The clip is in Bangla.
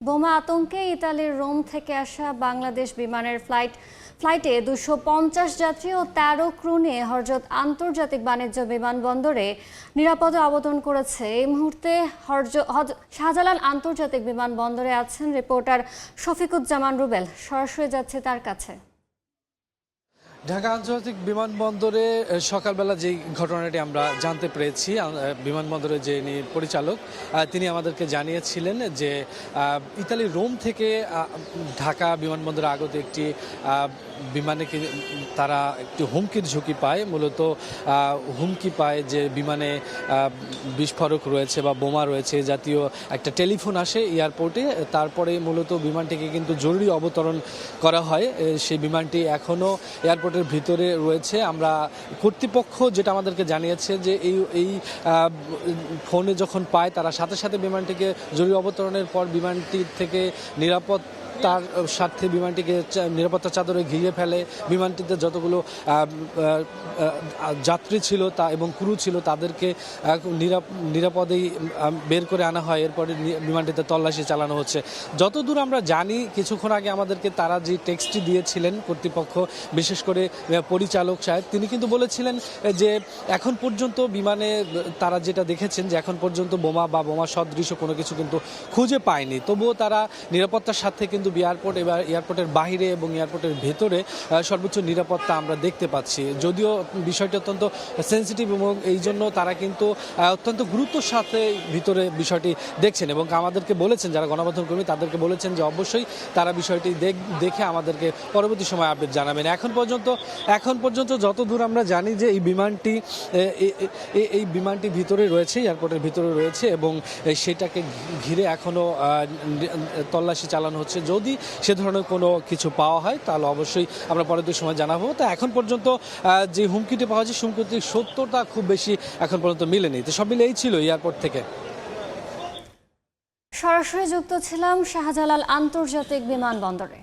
বোমা আতঙ্কে ইতালির রোম থেকে আসা বাংলাদেশ বিমানের ফ্লাইটে ২৫০ যাত্রী ও ১৩ ক্রু নিয়ে হযরত আন্তর্জাতিক বাণিজ্য বিমানবন্দরে নিরাপদে অবতরণ করেছে। এই মুহূর্তে শাহজালাল আন্তর্জাতিক বিমানবন্দরে আছেন রিপোর্টার শফিকুজ্জামান রুবেল। সরাসরি যাচ্ছে তার কাছে। ঢাকা আন্তর্জাতিক বিমানবন্দরে সকালবেলা যেই ঘটনাটি আমরা জানতে পেরেছি, বিমানবন্দরের যে পরিচালক তিনি আমাদেরকে জানিয়েছিলেন যে ইতালির রোম থেকে ঢাকা বিমানবন্দরে আগত একটি বিমানে তারা একটি হুমকির ঝুঁকি পায়। মূলত হুমকি পায় যে বিমানে বিস্ফোরক রয়েছে বা বোমা রয়েছে জাতীয় একটা টেলিফোন আসে এয়ারপোর্টে। তারপরে মূলত বিমানটিকে কিন্তু জরুরি অবতরণ করা হয়। সেই বিমানটি এখনও এয়ারপোর্টের ভিতরে রয়েছে। আমরা কর্তৃপক্ষ যেটা আমাদেরকে জানিয়েছে যে এই ফোনে যখন পায় তারা সাথে সাথে বিমানটিকে জরুরি অবতরণের পর বিমানটি থেকে তার স্বার্থে বিমানটিকে নিরাপত্তা চাদরে ঘিরে ফেলে। বিমানটিতে যতগুলো যাত্রী ছিল এবং ক্রু ছিল তাদেরকে নিরাপদেই বের করে আনা হয়। এরপরে বিমানটিতে তল্লাশি চালানো হচ্ছে। যতদূর আমরা জানি, কিছুক্ষণ আগে আমাদেরকে তারা যে টেক্সটটি দিয়েছিলেন কর্তৃপক্ষ, বিশেষ করে পরিচালক সাহেব, তিনি কিন্তু বলেছিলেন যে এখন পর্যন্ত বিমানে তারা যেটা দেখেছেন যে এখন পর্যন্ত বোমা বা বোমা সদৃশ কোনো কিছু কিন্তু খুঁজে পায়নি। তবুও তারা নিরাপত্তার সাথে কিন্তু এয়ারপোর্টের বাইরে এবং এয়ারপোর্টের ভেতরে সর্বোচ্চ নিরাপত্তা আমরা দেখতে পাচ্ছি। যদিও বিষয়টি অত্যন্ত সেন্সিটিভ এবং এই জন্য তারা কিন্তু অত্যন্ত গুরুত্বের সাথে ভিতরে বিষয়টি দেখছেন এবং আমাদেরকে বলেছেন, যারা গণমাধ্যম কর্মী তাদেরকে বলেছেন যে অবশ্যই তারা বিষয়টি দেখে আমাদেরকে পরবর্তী সময় আপডেট জানাবেন। এখন পর্যন্ত যতদূর আমরা জানি যে এই বিমানটি ভিতরে রয়েছে, এয়ারপোর্টের ভিতরে রয়েছে এবং সেটাকে ঘিরে এখনও তল্লাশি চালানো হচ্ছে। যদি সে ধরনের কোনো কিছু পাওয়া হয় তাহলে অবশ্যই আমরা পরবর্তী সময় জানাবো। তো এখন পর্যন্ত যে হুমকিটি পাওয়া যায় হুমকিটির সত্যতা খুব বেশি এখন পর্যন্ত মিলেনি। তো সব মিলে এই ছিল এয়ারপোর্ট থেকে। সরাসরি যুক্ত ছিলাম শাহজালাল আন্তর্জাতিক বিমানবন্দরে।